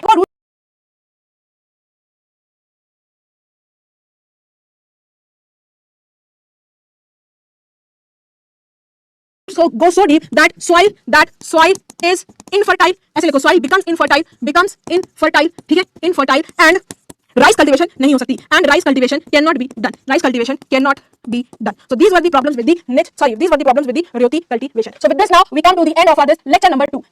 और go so deep that soil is infertile, ऐसे लिखो, soil becomes infertile, ठीक है, infertile and rice cultivation नहीं हो सकती, and rice cultivation cannot be done. So these were the problems with the Rayoti cultivation. So with this now we come to the end of our this lecture number 2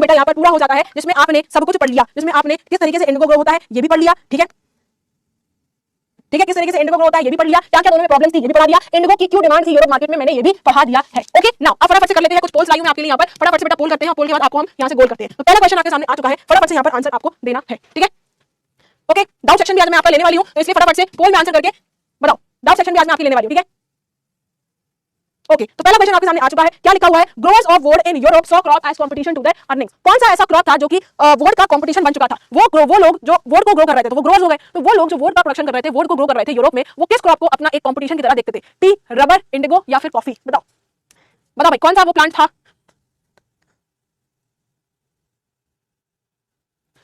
बेटा यहाँ पर पूरा हो जाता है, जिसमें आपने सब कुछ पढ़ लिया, जिसमें आपने किस तरीके से इंडिगो ग्रो होता है ये भी पढ़ लिया, ठीक है, किस तरीके से इंडिगो ग्रो होता है ये भी पढ़ लिया, क्या क्या दोनों में प्रॉब्लम्स थी ये भी पढ़ा दिया, इंडिगो की क्यों डिमांड थी यूरोप मार्केट में मैंने ये भी पढ़ा दिया है। ओके नाउ अब फटाफट से कर लेते हैं, कुछ पोल्स लाई हूं मैं आपके लिए यहाँ पर, फटाफट से बेटा पोल करते हैं, पोल के बाद आपको हम यहाँ से गोल करते हैं। तो पहला क्वेश्चन आपके सामने आ चुका है, फटाफट से यहाँ पर आंसर आपको देना है, ठीक है। ओके डाउट सेक्शन भी आज मैं आपका लेने वाली हूँ, तो इसलिए फटाफट से पोल में आंसर करके बताओ, डाउट सेक्शन भी आज मैं आपकी लेने वाली हूँ, ठीक है। ओके तो पहला क्वेश्चन आपके सामने आ चुका है, क्या लिखा हुआ है, growers of wood in Europe saw crop as competition to their earnings. कौन सा ऐसा क्रॉप था जो कि वुड का कंपटीशन बन चुका था, वो लोग जो वुड को ग्रो कर रहे थे तो वो ग्रोवर्स हो गए, तो वो लोग जो वुड का प्रोडक्शन कर रहे थे, वुड को ग्रो कर रहे थे यूरोप में, वो किस क्रॉप को अपना एक कंपटीशन की तरह देखते थे, टी, रबर, इंडिगो या फिर कॉफी, बताओ भाई कौन सा वो प्लांट था,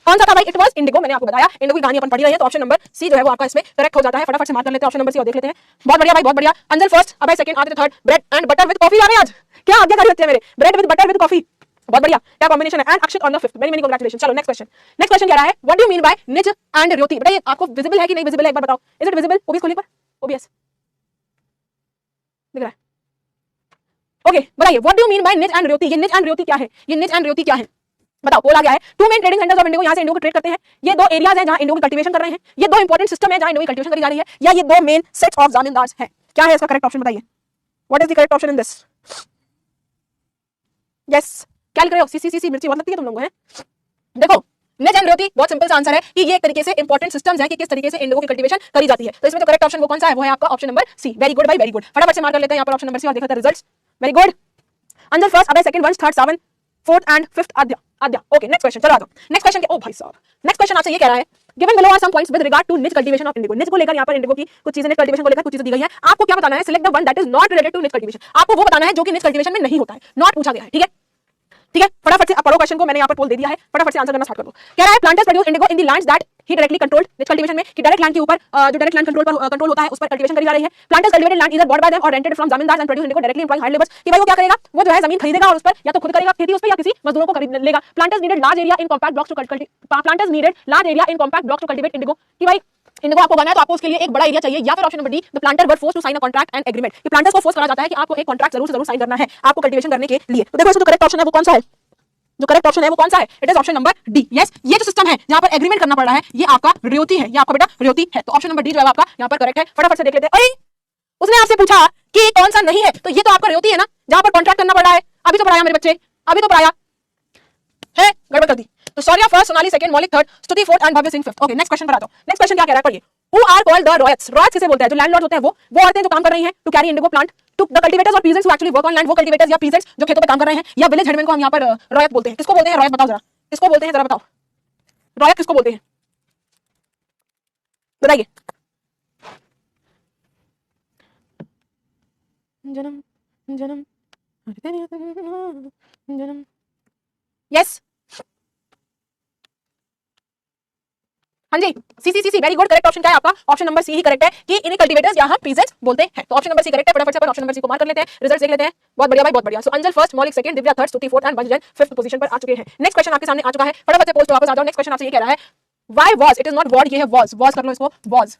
कौन सा था भाई, इट वाज इंडिगो, मैंने आपको बताया, इंडिगो की कहानी अपन पढ़ी रही है, तो ऑप्शन नंबर सी जो है वो आपका इसमें करेक्ट हो जाता है। फटाफट से मार्क कर लेते हैं ऑप्शन नंबर सी और देख लेते हैं। बहुत बढ़िया भाई बहुत बढ़िया, Anjal first, Abhay second, Aditya third, bread and butter with coffee आ रहे हैं आज, क्या आज्ञाकारी होते हैं मेरे, bread with butter with coffee, बहुत बढ़िया, क्या कॉम्बिनेशन है, and Akshit on the fifth, very many congratulation. चलो नेक्स्ट क्वेश्चन क्या रहा है, what do you mean by nij and ryoti, बेटा ये आपको विजिबल है कि नहीं विजिबल है एक बार बताओ, इज इट विजिबल, ओबीएस खोलिए पर, ओबीएस दिख रहा है, ओके बताइए what do you mean by nij and र्योति, ये निज एंड र्योति क्या है, ये निज एंड र्योति क्या है, बताओ। बोला गया है two main trading centres of indigo, यहाँ से इंडिगो को ट्रेड करते हैं, ये दो एरियाज हैं जहां इंडिगो की कल्टीवेशन कर रहे हैं, ये दो इंपॉर्टेंट सिस्टम है जहां इंडिगो की कल्टीवेशन करी जा रही है, या ये दो मेन सेट्स ऑफ जमींदार्स हैं, क्या है इसका करेक्ट ऑप्शन बताइए, what is the correct option in this, yes क्या लिख रहे हो, सी मिर्ची बहुत लगती है तुम लोगों को, हैं देखो निज एंड र्योति बहुत सिंपल सा आंसर है कि ये एक तरीके से इंपॉर्टेंट सिस्टम्स हैं कि किस तरीके से इंडिगो की कल्टीवेशन करी जाती है, तो इसमें जो करेक्ट ऑप्शन वो कौन सा है, वो है आपका option number C, very good भाई वेरी गुड, फटाफट से मार्क कर लेते हैं यहाँ पर ऑप्शन नंबर सी और देखते हैं results, very good, Anjal first, Abhay second, Vansh third, Sawan fourth and fifth, Aadya. Okay next question, चलो आ जाओ नेक्स्ट क्वेश्चन, ओ भाई साहब नेक्स्ट क्वेश्चन आपसे ये कह रहा है, given below are some points with regard to nij cultivation of indigo, nij को लेकर यहाँ पर इंडिगो की कुछ चीजें, निज कल्टीवेशन को लेकर कुछ चीजें दी गई है, आपको क्या बताना है, select the one that is not related to nij cultivation, आपको वो बताना है जो कि निज कल्टीवेशन में नहीं होता है, नॉट पूछा गया है, ठीक है फटाफट से पढ़ो क्वेश्चन को, मैंने यहाँ पर पोल दे दिया है, फटाफट से आंसर करना स्टार्ट कर दो। कह रहा है planters produce Indigo in the lands that he directly controlled, निज कल्टीवेशन में कि डायरेक्ट लैंड के ऊपर जो डायरेक्ट लैंड कंट्रोल होता है उस पर कल्टीवेशन करी जा रही है, प्लांटर्स कल्टिवेटेड लैंड इधर बॉट बाय देम और rented from zamindars and produce indigo directly employing hired labours, कि भाई वो क्या करेगा, वो जो है जमीन खरीदेगा और उस पर या तो खुद करेगा खेती उस पर या किसी मजदूरों को खरीद लेगा, planters needed large area in compact blocks to cultivate indigo, कि भाई इंडिगो आपको उगाना है तो आपको उसके लिए एक बड़ा एरिया चाहिए, या फिर option number D the planter were force to sign a contract and agreement, कि प्लांटर्स को फोर्स करा जाता है कि आपको एक कॉन्ट्रैक्ट जरूर साइन करना है आपको कल्टीवेशन करने के लिए, तो देखो इसका जो करेक्ट ऑप्शन है वो कौन सा है, जो करेक्ट ऑप्शन है वो कौन सा है, it is option number D, yes ये जो सिस्टम है जहां पर एग्रीमेंट करना पड़ रहा है ये आपका र्योति है, ये आपका बेटा र्योति है, तो ऑप्शन नंबर डी जो है आपका यहां पर करेक्ट है। फटाफट से देख लेते हैं, अरे उसने आपसे पूछा कि कौन सा नहीं है, तो ये तो आपका र्योति है ना जहां पर कॉन्ट्रैक्ट करना पड़ रहा है, अभी तो पढ़ाया मेरे बच्चे, अभी तो पढ़ाया है, गड़बड़ कर दी, तो सौर्या फर्स्ट, सोनाली सेकंड, मौलिक थर्ड, स्तुति fourth and Bhavya Singh fifth. Okay next question पर आ जाओ, नेक्स्ट क्वेश्चन क्या कह रहा है पढ़िए, who are called the ryots, ryots किसे बोलते हैं, जो लैंडलॉर्ड्स होते हैं वो औरतें जो काम कर रही हैं to carry indigo plant, to the cultivators और peasants who actually work on land, वो कल्टीवेटर्स या पीजेंट्स जो खेतों पे काम कर रहे हैं, या विलेज हेडमैन को हम यहाँ पर रॉयत बोलते हैं, किसको बोलते हैं रॉयत, बताओ जरा किसको बोलते हैं, जरा बताओ रॉयत किसको बोलते हैं, बताइए, जन्म जन्म जन्म, यस हाँ जी सी वेरी गुड, करेक्ट ऑप्शन क्या है आपका, ऑप्शन नंबर सी ही करेक्ट है कि इन्हीं कल्टीवेटर्स या हम पीजेंट्स बोलते हैं, तो ऑप्शन नंबर सी करेक्ट है। फटाफट से ऑप्शन नंबर सी को मार्क कर लेते हैं, रिजल्ट्स देख लेते हैं, बहुत बढ़िया भाई बहुत बढ़िया, सो अंजल फर्स्ट, मौलिक सेकंड, दिव्या थर्ड, स्तुति फोर्थ एंड वंश फिफ्थ पोजीशन पर आ चुके हैं। नेक्स्ट क्वेश्चन आपके सामने आ चुका है, फटाफट से पोस्ट वापस आ जाओ, नेक्स्ट क्वेश्चन आपसे ये कह रहा है why was, it is not war, ये है वाज, वाज कर लो इसको, was,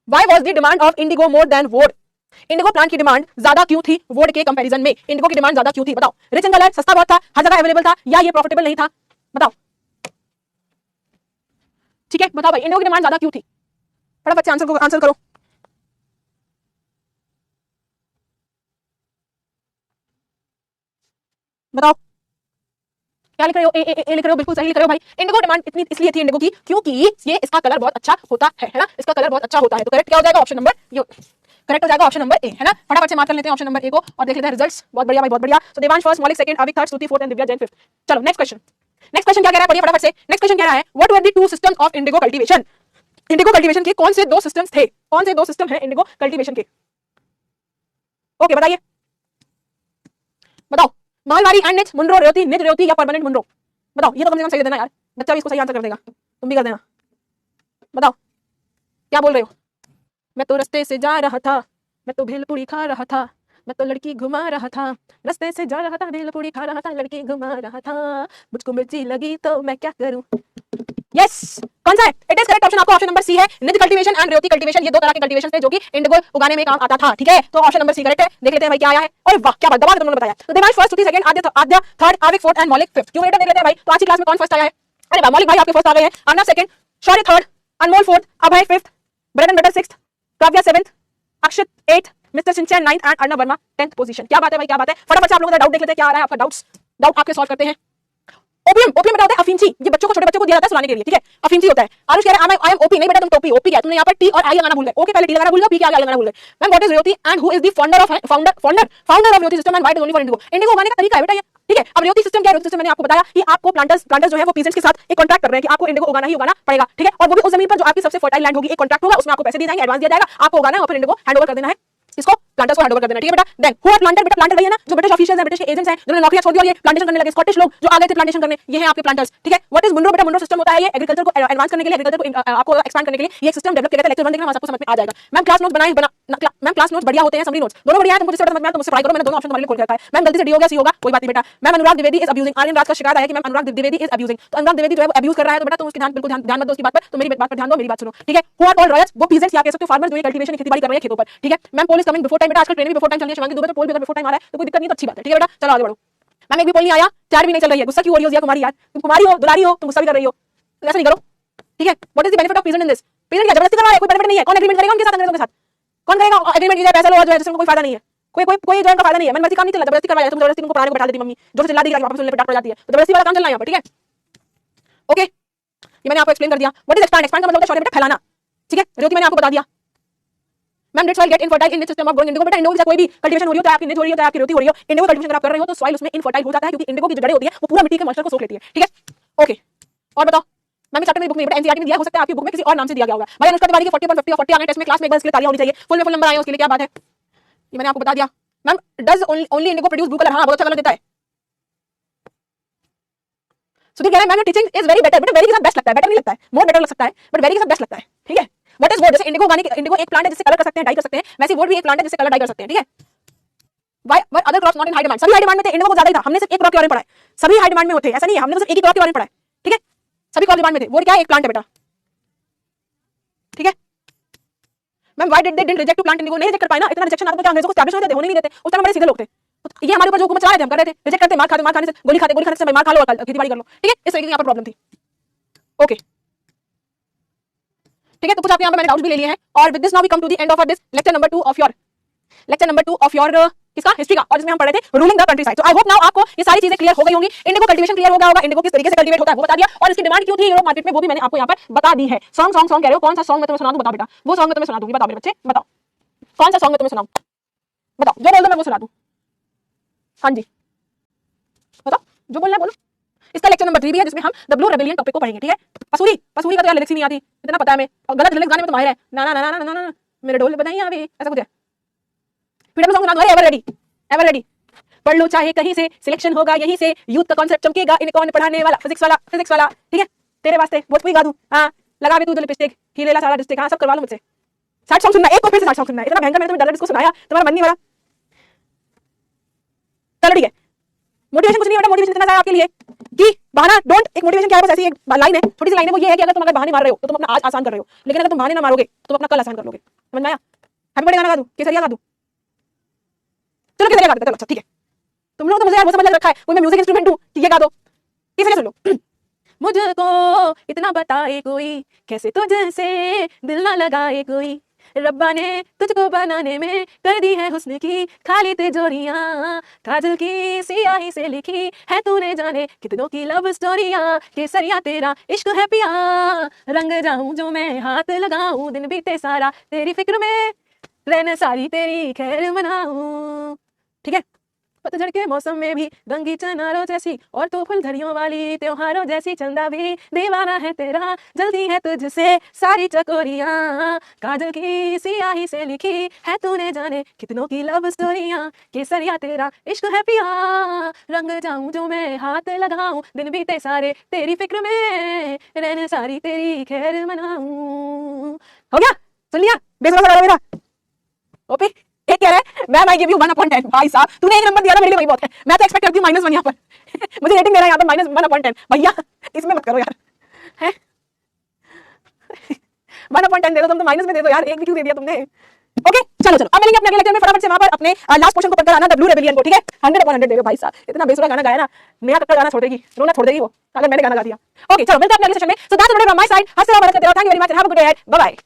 why was the demand of Indigo more than would, Indigo plant की डिमांड ज्यादा क्यों थी वुड के कंपैरिजन में, इंडिगो की डिमांड ज्यादा क्यों थी, बताओ, रिच इन कलर, सस्ता बहुत था, हर जगह अवेलेबल था, या ये प्रॉफिटेबल नहीं था, बताओ, ठीक है बताओ भाई इंडिगो की डिमांड ज्यादा क्यों थी, फटाफट से आंसर करो, बताओ क्या लिख रहे हो, ए लिख रहे हो, बिल्कुल सही लिख रहे हो भाई, इंडिगो डिमांड इतनी इसलिए थी इंडिगो की क्योंकि ये इसका कलर बहुत अच्छा होता है ना, इसका कलर बहुत अच्छा होता है, तो करेक्ट क्या हो जाएगा, ऑप्शन नंबर ये करेक्ट हो जाएगा ऑप्शन नंबर ए, है ना, फटाफट से मार्क कर लेते हैं ऑप्शन नंबर ए को और देख लेते हैं रिजल्ट्स, बहुत बढ़िया भाई बहुत बढ़िया, तो देवांश फर्स्ट, मौलिक सेकंड, अभिक थर्ड, स्तुति fourth and Divya Jain fifth. चलो नेक्स्ट क्वेश्चन क्या कह रहा है पढ़िए फटाफट से, नेक्स्ट क्वेश्चन कह रहा है what were the two systems of Indigo cultivation, Indigo cultivation के कौन से दो सिस्टम्स थे, कौन से दो सिस्टम है इंडिगो कल्टीवेशन के, ओके बताइए, बताओ मालवाड़ी एंड निज, मुनरो र्योति, निज र्योति या परमानेंट मुनरो, बताओ ये तो कम से कम सही देना यार, बच्चा भी इसको सही आंसर कर देगा। तुम भी कर देना। बताओ क्या बोल रहे हो। मैं तो रास्ते से जा रहा था, मैं तो भेलपूरी खा रहा था, मैं तो लड़की घुमा रहा था, रास्ते से जा रहा था, भेलपूरी खा रहा था, लड़की घुमा रहा था, मुझको मिर्ची लगी तो मैं क्या करूं। यस कौन सा है? इट इज करेक्ट ऑप्शन आपको ऑप्शन नंबर सी है। निज कल्टीवेशन एंड रेवती कल्टीवेशन, ये दो तरह के कल्टीवेशन थे जो कि इंडिगो उगाने में काम आता था। ठीक है, तो ऑप्शन नंबर सी करेक्ट है। देख लेते हैं भाई क्या आया है। और वाह क्या बात, दबा के तुमने बताया। तो देवांश फर्स्ट, श्रुति सेकंड, आद्य थर्ड, आविक फोर्थ एंड मौलिक फिफ्थ। क्यों देख लेते हैं भाई। तो आज की क्लास में कौन फर्स्ट आया है? अरे वाह, मौलिक भाई आपके फर्स्ट आ गए हैं, Arnav second, Shaurya third, Anmol fourth, Abhay fifth, Braden Butter sixth, Kavya seventh, Akshit eighth, mister Sinchan ninth and Arnav Verma 10th position. क्या बात है भाई, क्या बात है। फटाफट से आप लोगों का डाउट देख लेते हैं क्या आ रहा है आपका। डाउट आपके सॉल्व करते हैं। ओपीएम, ओपीएम बेटा होता है अफीमची, ये बच्चों को, छोटे बच्चों को दिया जाता है सुलाने के लिए। ठीक है, अफीमची होता है। आरुष कह रहा है आई एम ओपी। नहीं बेटा तुम टोपी, ओपी क्या तुमने यहाँ पर टी और आई लगाना भूल गए। ओके पहले टी लगाना भूल गए, पी के आगे लगाना भूल गए। Ma'am what is Revati and who is the founder of Revati system and why it is only for indigo. Indigo उगाने का तरीका है बेटा ये। ठीक है, अब रेवती सिस्टम क्या है? रेवती सिस्टम मैंने आपको बताया कि आपको प्लांटर्स जो है वो पीजेंट्स के साथ एक कॉन्ट्रैक्ट कर रहे हैं कि आपको इंडिगो उगाना ही उगाना पड़ेगा। ठीक है, और वो भी उस जमीन पर जो आपकी सबसे फर्टाइल लैंड होगी। एक कॉन्ट्रैक्ट होगा, उसमें आपको पैसे दिए जाएंगे, एडवांस दिया जाएगा, आपको उगाना है और फिर इंडिगो हैंड ओवर कर देना है। इसको प्लांटर्स को हैंड ओवर कर देना। ठीक है बेटा। Then who are planter? बेटा प्लांटर वही है ना जो ब्रिटिश ऑफिशियल्स हैं, ब्रिटिश के एजेंट्स हैं, जिन्होंने नौकरियां छोड़ दी और ये प्लांटेशन करने लगे। स्कॉटिश लोग जो आ गए थे प्लांटेशन करने, ये हैं आपके प्लांटर्स। ठीक है, व्हाट इज मुंडो? बेटा मुंडो सिस्टम होता है ये एग्रीकल्चर को एडवांस करने के लिए, एग्रीकल्चर को आपको एक्सपैंड करने के लिए ये सिस्टम डेवलप किया गया था। लेक्चर 1 देखना, आपको समझ में आ जाएगा। मैम क्लास नोट्स बनाए मैम क्लास नोट्स बढ़िया होते हैं, समरी नोट्स दोनों बढ़िया है। तुमको जिससे समझ में आया तो मुझसे पढ़ाई करो। मैंने दोनों ऑप्शन तुम्हारे लिए खोल के रखा है। मैम गलती से डी हो गया, सी होगा, कोई बात नहीं बेटा। Ma'am Anurag Dwivedi is abusing. Aryan Raj का शिकायत है कि ma'am Anurag Dwivedi is abusing. तो अनुराग द्विवेदी जो है वो अब्यूज कर रहा है, तो बेटा तुम उसकी बिल्कुल ध्यान मत दो उसकी बात पर। तो मेरी बात पर ध्यान दो, मेरी बात सुनो। ठीक है, हु आर कॉल्ड रॉयल्स? वो पीजेंट्स या कह सकते हो फार्मर जो ये कल्टीवेशन खेती-बाड़ी कर रहे हैं खेतों पर। ठीक है, ma'am poll is coming before time. बेटा आजकल ट्रेन भी बिफोर टाइम चल रही है, शिवांगी दुबे तो पोल भी अगर बिफोर टाइम आ रहा है तो कोई दिक्कत नहीं, तो अच्छी बात है। ठीक है बेटा, चलो आगे बढ़ो। मैम एक भी पोल नहीं आया, चार भी नहीं चल रही है, गुस्सा क्यों हो रही हो जिया कुमारी यार? तुम कुमारी हो, दुलारी हो, तुम गुस्सा भी कर रही हो, तो ऐसा नहीं करो। ठीक है, what is the benefit of peasant in this? Peasant क्या जबरदस्ती करवा रहा है? कोई बेनिफिट नहीं है। कौन एग्रीमेंट करेगा उनके साथ, अंग्रेजों के साथ? कौन करेगा एग्रीमेंट? इधर पैसा लो और जो है जिसमें कोई फायदा नहीं है, कोई जो का फायदा नहीं है। मनमर्जी काम नहीं चला, जबरदस्ती करवाया। तुम जबरदस्ती तुमको पढ़ाने को बैठा देती मम्मी, जो चिल्ला दी वापस सुनने पे डांट पड़ जाती है, तो जबरदस्ती वाला काम चलना है यहाँ पर। ठीक है, ओके, ये मैंने आपको एक्सप्लेन कर दिया। What is expand? एक्सपैंड का मतलब होता है बेटा फैलाना। ठीक है, रेवती मैंने आपको बता दिया। Ma'am that soil get infertile in system of growing indigo. बेटा इंडिगो की कोई भी कल्टीवेशन हो रही हो, चाहे आपकी निज हो रही हो, चाहे आपकी रेवती हो रही हो, इंडिगो कल्टीवेशन अगर आप कर रहे हो तो सॉइल उसमें इनफर्टाइल हो जाता है, क्योंकि इंडिगो की जो जड़ें होती है वो पूरा मिट्टी के मॉइस्चर को सोख लेती है। ठीक है, ओके, और बताओ। मैम चैप्टर में बुक में बेटा एनसीईआरटी में दिया, हो सकता है आपकी बुक में किसी और नाम से दिया गया होगा। भाई अनुष्का तिवारी के 40/50 और 40 आने टेस्ट में क्लास में एक बार इसके लिए तालियां होनी चाहिए। फुल में फुल नंबर आए उसके लिए, क्या बात है, ये मैंने आपको बता दिया। Ma'am does only Indigo produce blue colour? हाँ, बहुत अच्छा कलर देता है। सुधीर कह रहा है ma'am teaching is very better. बेटा वेरी के साथ बेस्ट लगता है, बेटर नहीं लगता है, मोर बेटर लग सकता है, बट वेरी के साथ बेस्ट लगता है। ठीक है, व्हाट इज वोट? जैसे इंडिगो गाने इंडिगो एक प्लांट है जिससे कलर कर सकते हैं, डाई कर सकते हैं, वैसे वोट भी एक प्लांट है जिससे कलर डाई कर सकते हैं। ठीक है, why other crops not in high demand? सभी हाई डिमांड में थे, इंडिगो को ज्यादा ही था। हमने सिर्फ एक क्रॉप के बारे में पढ़ा है, सभी हाई डिमांड में होते हैं, ऐसा नहीं है, हमने सिर्फ एक ही क्रॉप के बारे में पढ़ा है। ठीक है, सभी क्रॉप डिमांड में थे। वोट क्या है? एक प्लांट है बेटा। ठीक है ma'am why did they didn't reject to plant indigo? नहीं रिजेक्ट कर पाए ना, इतना रिजेक्शन आता तो क्या अंग्रेजों को एस्टैब्लिश होते थे? होने नहीं देते, उस टाइम बड़े सीधे लोग थे। तो ये हमारे ऊपर जो हुकूमत चला रहे थे, हम कर रहे थे, रिजेक्ट करते, मार खाने से, गोली खाने से मार खा लो और खेती बाड़ी कर लो। ठीक है, इस तरीके की यहाँ पर प्रॉब्लम थी। ओके ठीक है, तो कुछ आपके यहाँ पे मैंने डाउट्स भी ले लिए हैं। और with this now we come to the end of this lecture number 2 of your किसका? हिस्ट्री का। और जिसमें हम पढ़े थे रूलिंग द कंट्री साइड। तो आई होप नाउ आपको ये सारी चीजें क्लियर हो गई होंगी। इंडिगो कल्टीवेशन क्लियर हो गया होगा, इंडिगो किस तरीके से कल्टीवेट होता है वो बता दिया, और इसकी डिमांड क्यों थी यूरोप मार्केट में वो भी मैंने आपको यहाँ पर बता दी है। सॉन्ग कह रहे हो, कौन सा सॉन्ग मैं तुम्हें सुना दूं? बताओ बेटा, वो सॉन्ग मैं तुम्हें सुना दूंगी, बताओ मेरे बच्चे, बताओ कौन सा सॉन्ग मैं तुम्हें सुनाऊं? बताओ, जो बोल दो मैं वो सुना दूं। हाँ जी बताओ, जो बोलना है बोलो। इसका लेक्चर नंबर 3 भी है जिसमें हम द ब्लू रेबेलियन टॉपिक को पढ़ेंगे। ठीक है, पसूरी का तो यार लिरिक्स ही नहीं आती, इतना पता है मैं, और गलत लिरिक्स गाने में तो माहिर है। ना ना ना ना ना ना मेरे ढोल बजाइए अभी, ऐसा कुछ है। फ्रीडम सॉन्ग सुना दो। एवर रेडी पढ़ लो चाहे कहीं से, सिलेक्शन होगा यहीं से, यूथ का कॉन्सेप्ट चमकेगा, इन्हें कौन पढ़ाने वाला? फिजिक्स वाला। ठीक है, तेरे वास्ते भोजपुरी गा दूं? हाँ, लगा भी तू लिपस्टिक, हीरेला सारा डिस्ट्रिक्ट, हाँ सब करवा लो मुझसे। 60 सॉन्ग सुनना, एक को फिर से 60 सॉन्ग सुनना है, इतना महंगा मैंने तुम्हें डॉलर इसको सुनाया, तुम्हारा मन नहीं भरा। चलो ठीक है, मोटिवेशन कुछ नहीं बेटा, मोटिवेशन इतना सा आपके लिए कि बहाना डोंट, एक मोटिवेशन क्या है, बस ऐसी एक लाइन है, छोटी सी लाइन है, वो ये है कि अगर तुम अगर बहाने मार रहे हो तो तुम अपना आज आसान कर रहे हो, लेकिन अगर तुम बहाने ना मारोगे तो तुम अपना कल आसान कर लोगे। समझ में आया? हैप्पी बर्थडे गाना गा दूं? केसरिया गा दूं? चलो केसरिया गा देते, चलो अच्छा ठीक है। तुम लोग तो मुझे यार वो समझ लग रखा है, वो मैं म्यूजिक इंस्ट्रूमेंट दूं कि ये गा दो? केसरिया सुन लो। मुझको इतना बताए कोई, कैसे तुझसे दिल ना लगाए कोई, रब्बा ने तुझको बनाने में कर दी है हुस्न की खाली तिजोरियां, काजल की सियाही से लिखी है तूने जाने कितनों की लव स्टोरियां, केसरिया तेरा इश्क है पिया, रंग जाऊं जो मैं हाथ लगाऊं, दिन बीते सारा तेरी फिक्र में रहना, सारी तेरी खैर मनाऊं। ठीक है, पतझड़ के मौसम में भी गंगी चनारों जैसी और तो फुलझड़ियों वाली त्योहारों जैसी चंदा भी दीवाना है तेरा, जल्दी है तुझसे सारी चकोरियां, काजल की सियाही से लिखी है तूने जाने कितनों की लव स्टोरियां, केसरिया तेरा इश्क है पिया, रंग जाऊं जो मैं हाथ लगाऊं, दिन बीते सारे तेरी फिक्र में, रहने सारी तेरी खैर मनाऊं। हो गया, सुन लिया बेसुरा सा मेरा ओपी। एक कह रहा है मैम आई गिव यू 1/10। भाई साहब तूने एक नंबर दिया ना मेरे लिए वही बहुत है, मैं तो एक्सपेक्ट करती हूँ -1 यहाँ पर मुझे रेटिंग दे रहा है यहाँ पर -1/10। भैया इसमें मत करो यार, है 1/10 दे दो तुम, तो माइनस में दे दो यार, एक भी क्यों दे दिया तुमने। ओके चलो चलो अब मिलेंगे अपने अगले लेक्चर में, फटाफट से वहां पर अपने लास्ट पोर्शन को पढ़कर आना, द ब्लू रेबेलियन को, ठीक है। 100/100 दे दो भाई साहब, इतना बेसुरा गाना गाया ना, नेहा कक्कड़ गाना छोड़ देगी, रोना छोड़ देगी वो अगर मैंने गाना गा दिया। ओके चलो मिलते हैं अपने अगले सेशन में। So that's it from my side, हंसते रहो, मदद करते रहो, thank you very much, have a good day, bye bye.